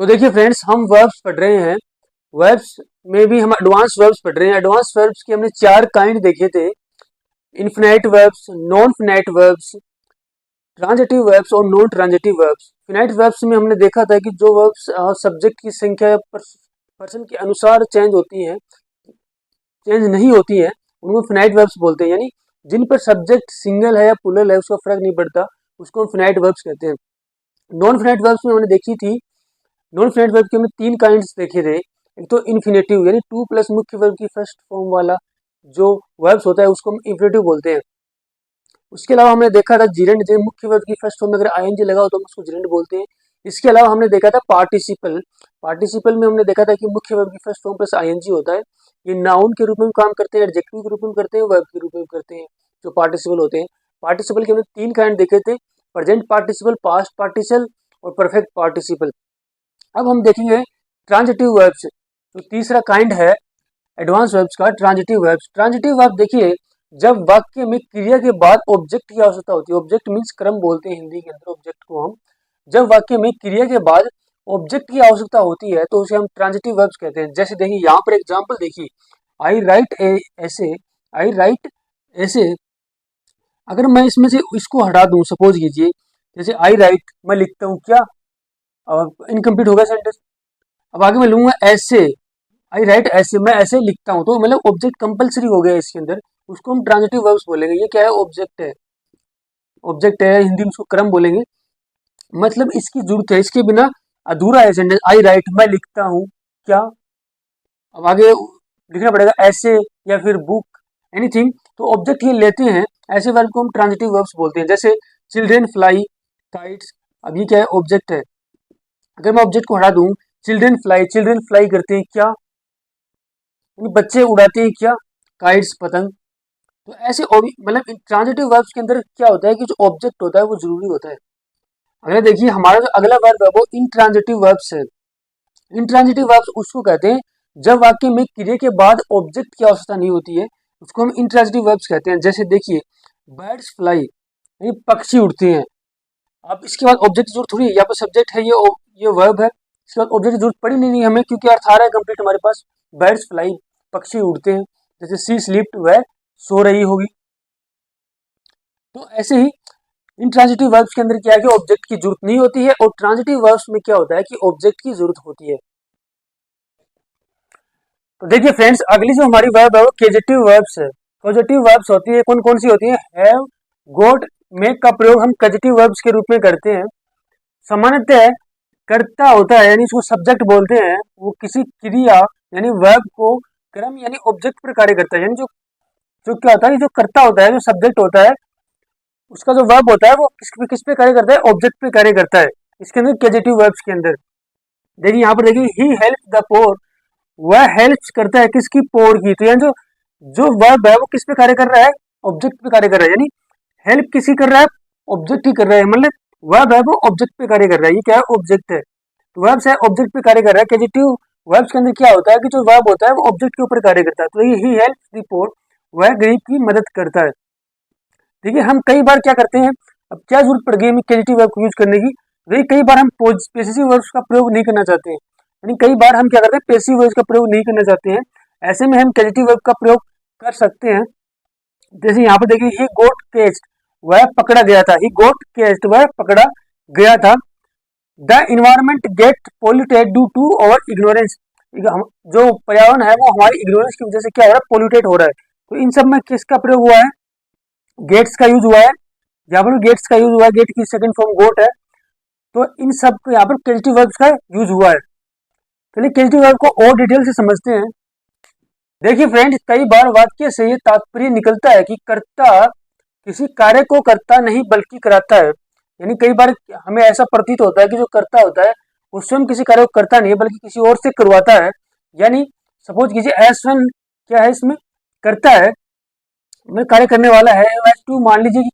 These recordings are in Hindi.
तो देखिए फ्रेंड्स, हम वर्ब्स पढ़ रहे हैं। वर्ब्स में भी हम एडवांस वर्ब्स पढ़ रहे हैं। एडवांस वर्ब्स के हमने 4 काइंड देखे थे: infinite verbs, non finite verbs, transitive verbs और non transitive verbs. Finite verbs में हमने देखा था कि जो वर्ब्स सब्जेक्ट की संख्या या पर्सन के अनुसार चेंज नहीं होती है, उनको फिनाइट वर्ब्स बोलते हैं। यानी जिन पर सब्जेक्ट सिंगल है या प्लूरल है उसका फर्क नहीं पड़ता, उसको हम फिनाइट वर्ब्स कहते हैं। नॉन फिनाइट वर्ब्स में हमने देखी थी, नॉन फिनाइट वर्ब के हमने 3 काइंड्स देखे थे। एक तो इन्फिनेटिव, यानी टू प्लस मुख्य वर्ब की फर्स्ट फॉर्म वाला जो वर्ब्स होता है उसको हम इन्फिनेटिव बोलते हैं। उसके अलावा हमने देखा था जिरेंड, जो मुख्य वर्ब की फर्स्ट फॉर्म में अगर आईएनजी लगा हो तो हम उसको जिरेंड बोलते हैं। इसके अलावा हमने देखा था पार्टिसिपल। पार्टिसिपल में हमने देखा था कि मुख्य वर्ब की फर्स्ट फॉर्म प्लस आईएनजी होता है। ये नाउन के रूप में काम करते हैं, एडजेक्टिव के रूप में करते हैं, वर्ब के रूप में करते हैं जो पार्टिसिपल होते हैं। पार्टिसिपल के हमने 3 काइंड देखे थे: प्रेजेंट पार्टिसिपल, पास्ट पार्टिसिपल और परफेक्ट पार्टिसिपल। अब हम देखेंगे ट्रांजिटिव वर्ब्स। तो तीसरा काइंड है एडवांस वर्ब्स का, ट्रांजिटिव वर्ब्स। ट्रांजिटिव वर्ब देखिए, जब वाक्य में क्रिया के बाद ऑब्जेक्ट की आवश्यकता होती है, ऑब्जेक्ट मीन्स क्रम बोलते हैं हिंदी के अंदर ऑब्जेक्ट को हम। जब वाक्य में क्रिया के बाद ऑब्जेक्ट की आवश्यकता होती है तो उसे हम ट्रांजिटिव वर्ब्स कहते हैं। जैसे देखिए यहाँ पर एग्जांपल देखिए, आई राइट ऐसे, आई राइट ऐसे। अगर मैं इसमें से इसको हटा दूं, सपोज कीजिए जैसे आई राइट, मैं लिखता हूँ क्या, इनकम्प्लीट हो गया सेंटेंस। अब आगे मैं लूंगा ऐसे, आई राइट ऐसे, मैं ऐसे लिखता हूँ, तो मतलब ऑब्जेक्ट कंपलसरी हो गया इसके अंदर, उसको हम ट्रांजिटिव वर्ब्स बोलेंगे। ये क्या है, ऑब्जेक्ट है, ऑब्जेक्ट है, हिंदी में उसको क्रम बोलेंगे। मतलब इसकी जरूरत है, इसके बिना अधूरा है सेंटेंस। आई राइट, मैं लिखता हूँ क्या। अब आगे लिखना पड़ेगा ऐसे या फिर बुक, एनीथिंग। तो ऑब्जेक्ट ये लेते हैं, ऐसे वर्ब को हम ट्रांजिटिव वर्ब्स बोलते हैं। जैसे चिल्ड्रेन फ्लाई काइट्स, अब ये क्या है, ऑब्जेक्ट है। अगर मैं ऑब्जेक्ट को हटा दूं, चिल्ड्रेन फ्लाई करते हैं क्या, यानी बच्चे उड़ाते हैं क्या, काइट्स पतंग। तो ऐसे मतलब ट्रांजिटिव वर्ब्स के अंदर क्या होता है कि जो ऑब्जेक्ट होता है वो जरूरी होता है। अगर देखिए हमारा जो अगला वर्ब है वो इंट्रांजिटिव वर्ब्स है। इंट्रांजिटिव वर्ब्स उसको कहते हैं जब वाक्य में क्रिया के बाद ऑब्जेक्ट की आवश्यकता नहीं होती है, उसको हम इंट्रांजिटिव वर्ब्स कहते हैं। जैसे देखिए बर्ड्स फ्लाई, यानी पक्षी उड़ते हैं। अब इसके बाद ऑब्जेक्ट की जरूरत थोड़ी है, यहाँ पर सब्जेक्ट है, ये वर्ब है। इसके बाद ऑब्जेक्ट की जरूरत पड़ी नहीं हमें, क्योंकि अर्थ आ रहा है कंप्लीट हमारे पास। बर्ड्स फ्लाई, पक्षी उड़ते हैं। जैसे सी स्लीप्ड, वह सो रही होगी। तो ऐसे ही इंट्रांजिटिव वर्ब्स के अंदर क्या है कि ऑब्जेक्ट की जरूरत नहीं होती है, और ट्रांजिटिव वर्ब्स में क्या होता है कि ऑब्जेक्ट की जरूरत होती है। तो देखिए फ्रेंड्स, अगली जो हमारी वर्ब है वो केजेटिव वर्ब्स है। पॉजिटिव वर्ब्स होती है, कौन कौन सी होती है, हैव, गोट, मेक का प्रयोग हम पॉजिटिव वर्ब्स के रूप में करते हैं। सामान्यतः कर्ता होता है, यानी इसको सब्जेक्ट बोलते हैं, वो किसी क्रिया यानी वर्ब को क्रम यानी ऑब्जेक्ट पर कार्य करता है। यानी जो जो क्या होता है, जो कर्ता होता है, जो सब्जेक्ट होता है, उसका जो वर्ब होता है वो किस पे कार्य करता है, ऑब्जेक्ट पे कार्य करता है। इसके अंदर पॉजिटिव वर्ब्स के अंदर देखिए, यहाँ पर देखिए ही हेल्प द पोर, वह हेल्प करता है किसकी, पोर की। तो यानी जो जो वर्ब है वो किस पे कार्य कर रहा है, ऑब्जेक्ट पे कार्य कर रहा है। यानी हेल्प किसी कर रहा है, ऑब्जेक्ट ही कर रहा है। मतलब वर्ब है वो ऑब्जेक्ट पे कार्य कर रहा है, ये क्या है, ऑब्जेक्ट है। तो वर्ब्स है ऑब्जेक्ट पे कार्य कर रहा है। पॉजिटिव वर्ब्स के अंदर क्या होता है कि जो वर्ब होता है वो ऑब्जेक्ट के ऊपर कार्य करता है। तो ये ही हेल्प द पोर, वह गरीब की मदद करता है। देखिए हम कई बार क्या करते हैं, अब क्या जरूरत पड़ गई हमें पॉजिटिव वर्ब को यूज करने की। देखिए कई बार हम पॉजिटिव वर्ब्स का प्रयोग नहीं करना चाहते हैं, यानी कई बार हम क्या करते हैं, पैसिव वर्ब्स का प्रयोग नहीं करना चाहते हैं। ऐसे में हम पॉजिटिव वर्ब का प्रयोग कर सकते हैं। जैसे यहाँ पर देखिए ही गोट केस्ड, वह पकड़ा गया था। ही गोट केस्ड, वह पकड़ा गया था। The environment get polluted due to our ignorance, जो पर्यावरण है वो हमारी इग्नोरेंस की वजह से क्या हो रहा है, पोल्यूटेड हो रहा है। तो इन सब में किसका प्रयोग हुआ है, गेट्स का यूज हुआ है। यहाँ पर गेट्स का यूज हुआ है, गेट की सेकंड फॉर्म गोट है। तो इन सब को यहाँ पर पॉजिटिव वर्ब्स का यूज हुआ है। चलिए पॉजिटिव वर्ब को और डिटेल से समझते हैं। देखिए फ्रेंड्स, कई बार वाक्य से ये तात्पर्य निकलता है कि कर्ता किसी कार्य को करता नहीं बल्कि कराता है। यानी कई बार हमें ऐसा प्रतीत होता है कि जो कर्ता होता है वो स्वयं किसी कार्य को करता नहीं है बल्कि किसी और से करवाता है। यानी सपोज कीजिए एस वन क्या है, इसमें करता है, में कार्य करने वाला है, एस टू मान लीजिए कि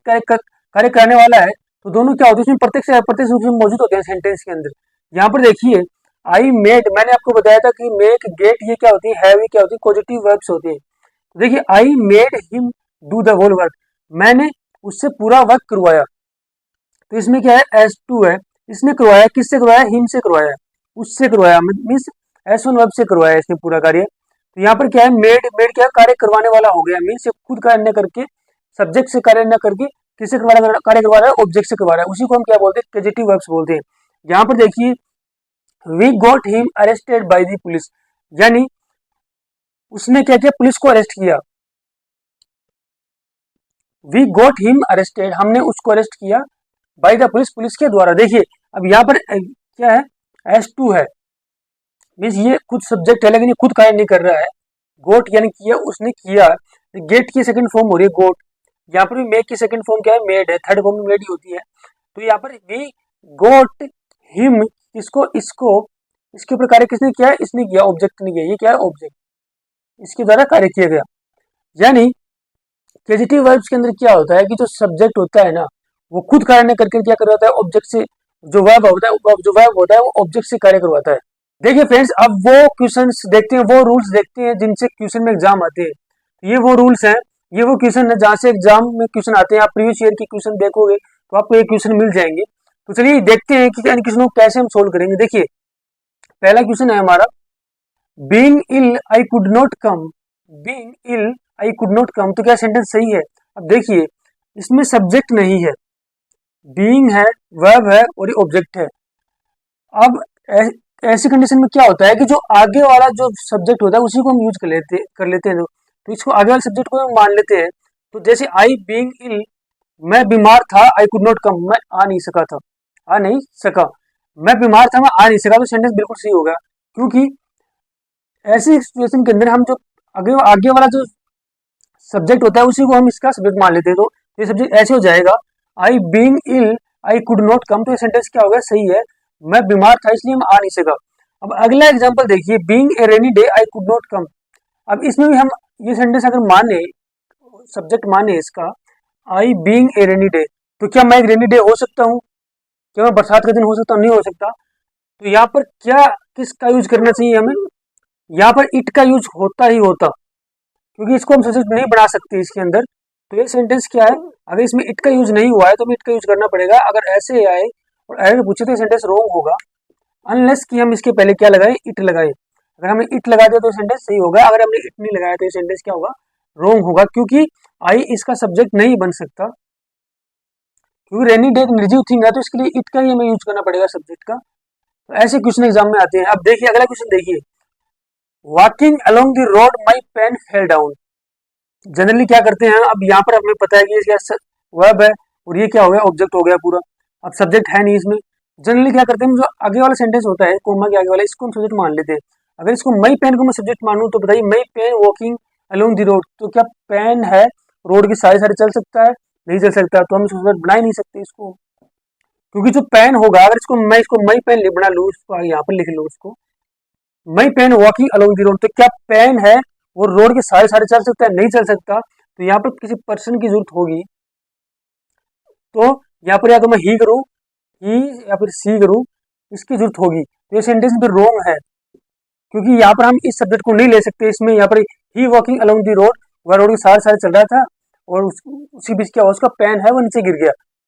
कार्य करने वाला है। तो दोनों क्या होते हैं, इसमें प्रत्यक्ष से अप्रत्यक्ष रूप से मौजूद होते हैं सेंटेंस के अंदर। यहाँ पर देखिए आई मेड, मैंने आपको बताया था कि मेक, गेट, ये क्या होती है, हैव, ये क्या होती है, पॉजिटिव वर्ब्स होते हैं। तो देखिए I made him do the whole work, मैंने उससे पूरा वर्क करवाया। तो इसमें क्या है, एस टू है, इसने करवाया, किससे करवाया, हिम से करवाया। उससे करवाया, मीन्स S1 वर्ब से करवाया इसने पूरा कार्य। तो यहाँ पर क्या है, मेड, मेड क्या है, कार्य करवाने वाला हो गया, मीन्स खुद कार्य न करके, सब्जेक्ट से कार्य न करके किससे कार्य करवा रहा है, ऑब्जेक्ट से करवा रहा है, उसी को हम क्या बोलते हैं, पॉजिटिव वर्ब्स बोलते हैं। यहाँ पर देखिए, we got him arrested by the police, यानी उसने क्या किया, पुलिस को अरेस्ट किया। वी गॉट हिम अरेस्टेड, हमने उसको अरेस्ट किया, बाय द पुलिस, पुलिस के द्वारा। देखिए अब यहाँ पर क्या है, S2 है, मीन्स ये खुद सब्जेक्ट है लेकिन ये खुद कार्य नहीं कर रहा है। गोट यानी किया, उसने किया। गेट की सेकंड फॉर्म हो रही है गोट, यहाँ पर भी मेक की सेकंड फॉर्म क्या है, मेड है, थर्ड फॉर्म मेड ही होती है। तो यहाँ पर वी गोट हिम, इसको इसको इसके ऊपर कार्य किसने किया है, इसने किया, ऑब्जेक्ट ने किया, ये क्या है, ऑब्जेक्ट, इसके द्वारा कार्य किया गया। यानी पॉजिटिव वर्ब्स के अंदर क्या होता है कि जो सब्जेक्ट होता है ना, वो खुद कार्य नहीं करके क्या करवाता है, ऑब्जेक्ट से, जो वर्ब होता है, जो वर्ब होता है वो ऑब्जेक्ट से कार्य करवाता है। देखिए फ्रेंड्स, अब वो क्वेश्चंस देखते हैं, वो रूल्स देखते हैं जिनसे क्वेश्चन में एग्जाम आते हैं। ये वो रूल्स हैं, ये वो क्वेश्चन है जहाँ से एग्जाम में क्वेश्चन आते हैं। आप प्रीवियस ईयर के क्वेश्चन देखोगे तो आपको ये क्वेश्चन मिल जाएंगे। तो चलिए देखते हैं कि इन क्वेश्चनों को कैसे हम सोल्व करेंगे। देखिए पहला क्वेश्चन है हमारा, being ill I could not come, being ill I could not come, तो क्या सेंटेंस सही है? अब देखिए इसमें सब्जेक्ट नहीं है, बीइंग है, वर्ब है और ये ऑब्जेक्ट है। अब ऐसी कंडीशन में क्या होता है कि जो आगे वाला जो सब्जेक्ट होता है उसी को हम यूज कर लेते हैं। तो इसको आगे वाले सब्जेक्ट को हम मान लेते हैं। तो जैसे आई बीइंग इल, मैं बीमार था, आई कुड नॉट कम, मैं आ नहीं सका था, आ नहीं सका, मैं बीमार था, मैं आ नहीं सका, तो सेंटेंस बिल्कुल सही होगा। क्योंकि ऐसी सिचुएशन के अंदर हम जो आगे आगे वाला जो सब्जेक्ट होता है उसी को हम इसका सब्जेक्ट मान लेते हैं। तो ये सब्जेक्ट ऐसे हो जाएगा, I being ill I could not come, तो ये सेंटेंस क्या होगा, सही है, मैं बीमार था इसलिए मैं आ नहीं सका। अब अगला एग्जांपल देखिए, being a rainy day I could not कम। अब इसमें भी हम ये सेंटेंस अगर माने, सब्जेक्ट माने इसका, I being a rainy day, तो क्या मैं एक रेनी डे हो सकता हूँ? क्या मैं बरसात का दिन हो सकता हूँ? नहीं हो सकता। तो यहाँ पर क्या, किसका यूज करना चाहिए हमें? यहाँ पर इट का यूज होता ही होता, क्योंकि इसको हम सब्जेक्ट नहीं बना सकते इसके अंदर। तो ये सेंटेंस क्या है, अगर इसमें इट का यूज नहीं हुआ है तो हमें इट का यूज करना पड़ेगा। अगर ऐसे आए और एरर पूछे तो सेंटेंस रॉन्ग होगा, अनलेस कि हम इसके पहले क्या लगाए, इट लगाए। अगर हमने इट लगा दिया तो सेंटेंस सही होगा, अगर हमने इट नहीं लगाया तो ये सेंटेंस क्या होगा, रॉन्ग होगा, क्योंकि आई इसका सब्जेक्ट नहीं बन सकता। क्योंकि रेनी डे एक निर्जीव थिंग है, तो इसके लिए इट का ही हमें यूज करना पड़ेगा सब्जेक्ट का। तो ऐसे क्वेश्चन एग्जाम में आते हैं। अब देखिए अगला क्वेश्चन देखिए, walking along the road my pen fell down. Generally क्या करते हैं, अब यहाँ पर हमें पता है कि ये वर्ब है और ये क्या हो गया, ऑब्जेक्ट हो गया पूरा। अब सब्जेक्ट है नहीं इसमें। जनरली क्या करते हैं, जो आगे वाला सेंटेंस होता है कोमा के आगे वाला, इसको हम सब्जेक्ट मान लेते हैं। अगर इसको मई पेन को मैं सब्जेक्ट मानूं तो बताइए, my pen walking along the road, तो क्या पेन है रोड के सारे सारे चल सकता है? नहीं चल सकता, तो हम इसको सब्जेक्ट बना ही नहीं सकते इसको। क्योंकि जो पेन होगा, अगर इसको मई पेन बना लूँ, इसको यहाँ पर लिख लूँ, उसको my pen walking along the road, तो क्या पेन है वो रोड के सारे सारे चल सकता है? नहीं चल सकता। तो यहाँ पर किसी पर्सन की जरूरत होगी, तो यहाँ पर या तो मैं ही करूँ, ही, या फिर सी करूँ, इसकी जरूरत होगी। तो ये सेंटेंस भी रॉन्ग है, क्योंकि यहाँ पर हम इस सब्जेक्ट को नहीं ले सकते। इसमें यहाँ पर ही वॉकिंग अलोंग द रोड, वह रोड के सारे सारे चल रहा था और उसी बीच क्या हुआ, उसका पेन है वो नीचे गिर गया,